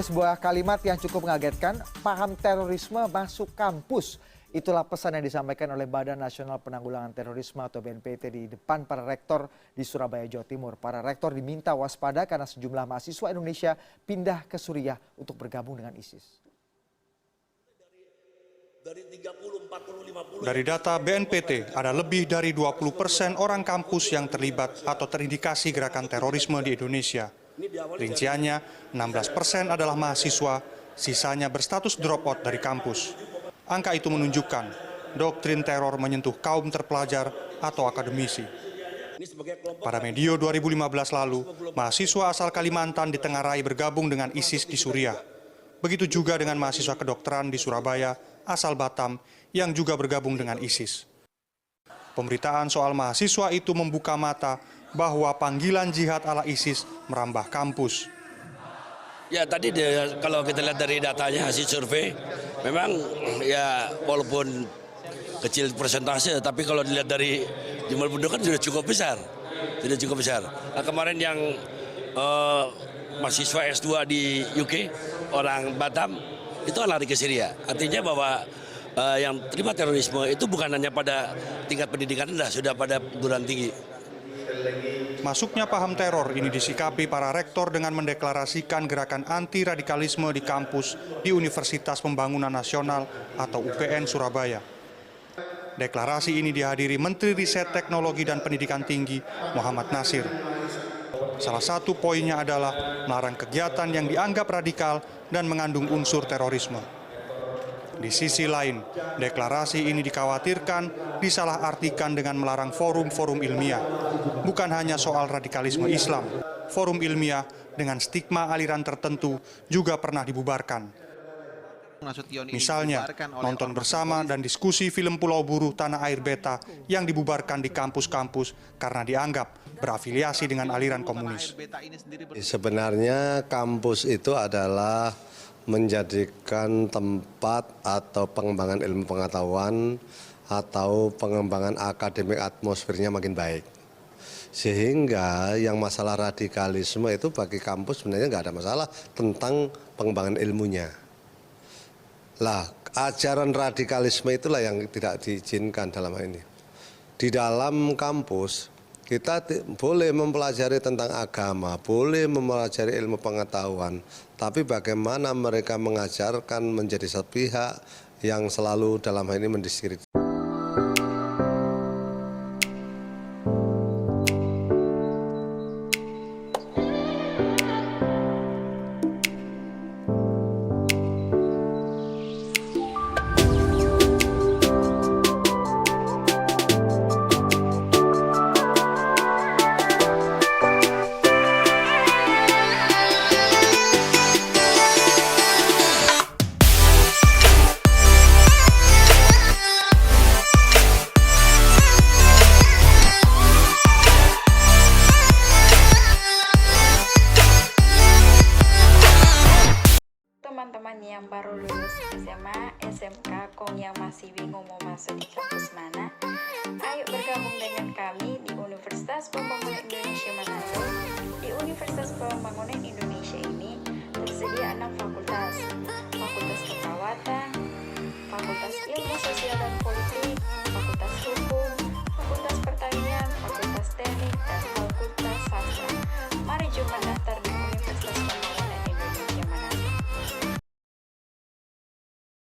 Sebuah kalimat yang cukup mengagetkan, paham terorisme masuk kampus. Itulah pesan yang disampaikan oleh Badan Nasional Penanggulangan Terorisme atau BNPT di depan para rektor di Surabaya, Jawa Timur. Para rektor diminta waspada karena sejumlah mahasiswa Indonesia pindah ke Suriah untuk bergabung dengan ISIS. Dari data BNPT, ada lebih dari 20% orang kampus yang terlibat atau terindikasi gerakan terorisme di Indonesia. Rinciannya, 16% adalah mahasiswa, sisanya berstatus drop out dari kampus. Angka itu menunjukkan doktrin teror menyentuh kaum terpelajar atau akademisi. Pada medio 2015 lalu, mahasiswa asal Kalimantan ditengarai bergabung dengan ISIS di Suriah. Begitu juga dengan mahasiswa kedokteran di Surabaya, asal Batam, yang juga bergabung dengan ISIS. Pemberitaan soal mahasiswa itu membuka mata bahwa panggilan jihad ala ISIS merambah kampus. Ya tadi kalau kita lihat dari datanya hasil survei, memang ya walaupun kecil persentase, tapi kalau dilihat dari jumlah penduduk kan sudah cukup besar. Nah, kemarin yang mahasiswa S2 di UK, orang Batam, itu lari ke Syria. Artinya bahwa yang terlibat terorisme itu bukan hanya pada tingkat pendidikan rendah, sudah pada perguruan tinggi. Masuknya paham teror ini disikapi para rektor dengan mendeklarasikan gerakan anti-radikalisme di kampus di Universitas Pembangunan Nasional atau UPN Surabaya. Deklarasi ini dihadiri Menteri Riset Teknologi dan Pendidikan Tinggi Muhammad Nasir. Salah satu poinnya adalah melarang kegiatan yang dianggap radikal dan mengandung unsur terorisme. Di sisi lain, deklarasi ini dikhawatirkan disalahartikan dengan melarang forum-forum ilmiah. Bukan hanya soal radikalisme Islam, forum ilmiah dengan stigma aliran tertentu juga pernah dibubarkan. Misalnya, nonton bersama dan diskusi film Pulau Buruh Tanah Air Beta yang dibubarkan di kampus-kampus karena dianggap berafiliasi dengan aliran komunis. Sebenarnya kampus itu adalah menjadikan tempat atau pengembangan ilmu pengetahuan atau pengembangan akademik atmosfernya makin baik. Sehingga yang masalah radikalisme itu bagi kampus sebenarnya nggak ada masalah tentang pengembangan ilmunya. Lah, ajaran radikalisme itulah yang tidak diizinkan dalam hal ini. Di dalam kampus, kita boleh mempelajari tentang agama, boleh mempelajari ilmu pengetahuan, tapi bagaimana mereka mengajarkan menjadi sepihak yang selalu dalam hal ini mendiskreditasi. Teman-teman yang baru lulus SMA, SMK, kong yang masih bingung mau masuk di kampus mana, ayo bergabung dengan kami di Universitas Pembangunan Indonesia Manado. Di Universitas Pembangunan Indonesia ini tersedia 6 fakultas, Fakultas Keperawatan, Fakultas Ilmu Sosial dan